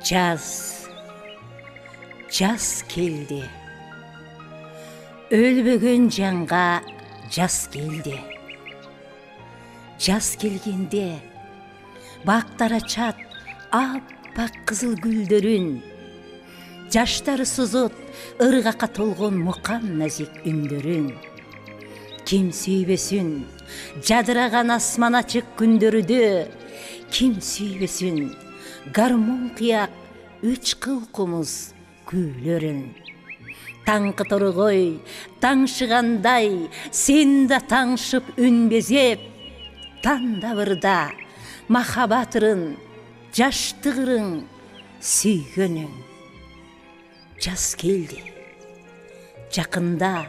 Jaz keldi. Ölbөгөн жанга жаз келди. Жаз келгенде бактар ачат аппак кызыл гүлдөрүн. Жаштары сузут ыргакка толгон мукан назик үндөрүн. Ким сүйбөсүн жадыраган асман ачык күндөрүдө. Ким сүйбөсүн гармон кыяк үч кыл кумуз күүлөрүн. Таңкы торгой таңшыгандай сен да таңшып үн безеп. Тандабырда махабатырын жаштыгырың сүйгөнүң. Жаз келди. Жакында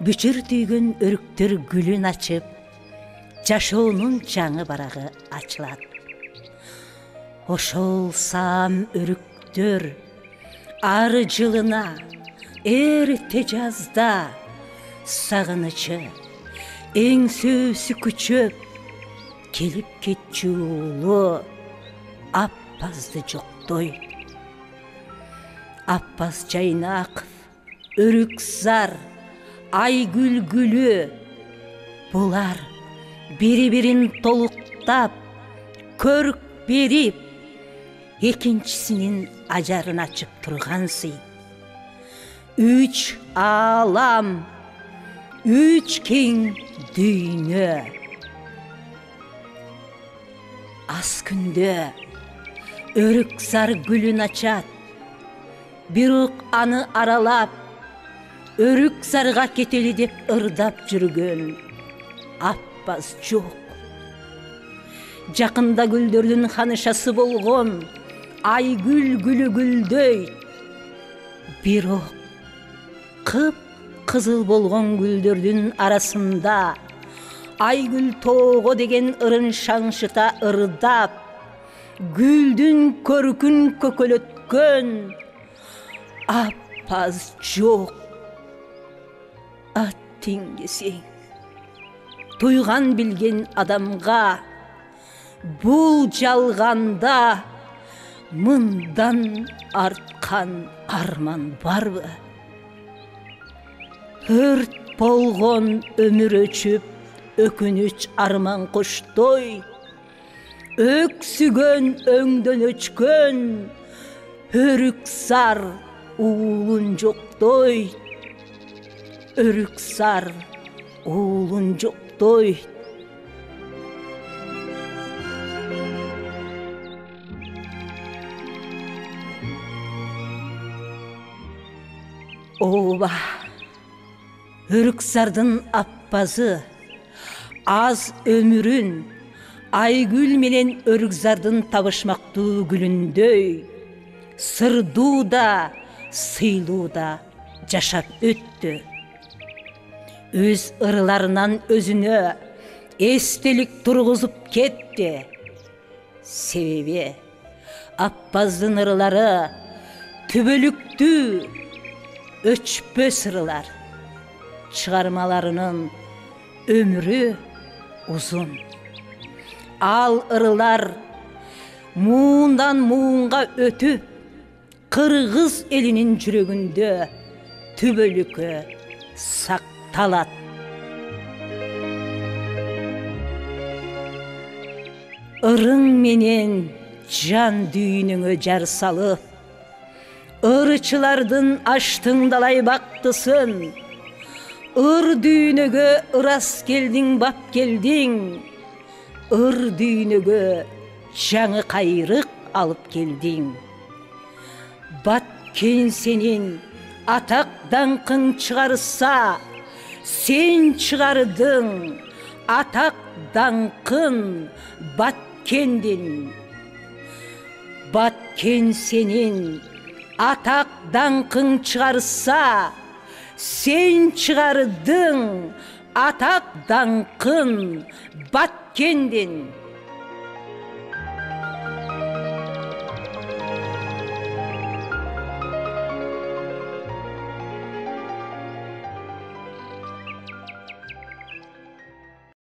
бүчүр түйгөн өрүктөр гүлүн ачып, жашоонун жаңы барагы ачылат. Ошол саам өрүктөр ары жылына эрте жазда сагынычы эң сөөсү күчөп келип кетчү уулу Аппазды жоктойт. Аппаз Жайнаков, Өрүкзар, Айгүл гүлү булар бири-бирин толуктап, көрк берип, экинчисинин ажарын ачып тургансый. Үч аалам, үч кең дүйнө. Аз күндө Өрүкзар гүлүн ачат. Бирок аны аралап, Өрүкзарга кетели деп ырдап жүргөн Аппаз жок. Жакында гүлдөрдүн ханышасы болгон Айгүл гүлү гүлдөйт. Бирок кып-кызыл болгон гүлдөрдүн арасында Айгүл тоого деген ырын шаңшыта ырдап, гүлдүн көркүн көкөлөткөн Аппаз жок. Аттиңдесең, туйган билген адамга бул жалганда мындан арткан арман барбы? Өрт болгон өмүр өчүп, өкүнүч арман коштой. Өксүгөн өңдөн өчкөн Өрүкзар уулун жоктойт. Өрүкзар уулун жоктойт. Ооба, Өрүкзардын Аппазы аз өмүрүн Айгүл менен Өрүкзардын табышмактуу гүлүндөй сырдуу да, сыйлуу да жашап өттү. Өз ырыларынан өзүнө эстелик тургузуп кетти. Себеби Аппаздын ырылары түбөлүктүү, өчпөс ырылар. Чыгармаларынын өмүрү узун. Ал ырылар муундан муунга өтүп, кыргыз элинин жүрөгүндө түбөлүккө сакталат. Ырың менен жан дүйнөңө жар салып, ырчылардын аштың далай бактысын, ыр дүйнөгө ырас келдиң, бап келдиң, ыр дүйнөгө жаңы кайрык алып келдиң. Баткен сенин атак даңкың чыгарса, сен чыгардың атак даңкын Баткендин. Баткен сенин атак даңкың чыгарса, сен чыгардың атак даңкын Баткендин.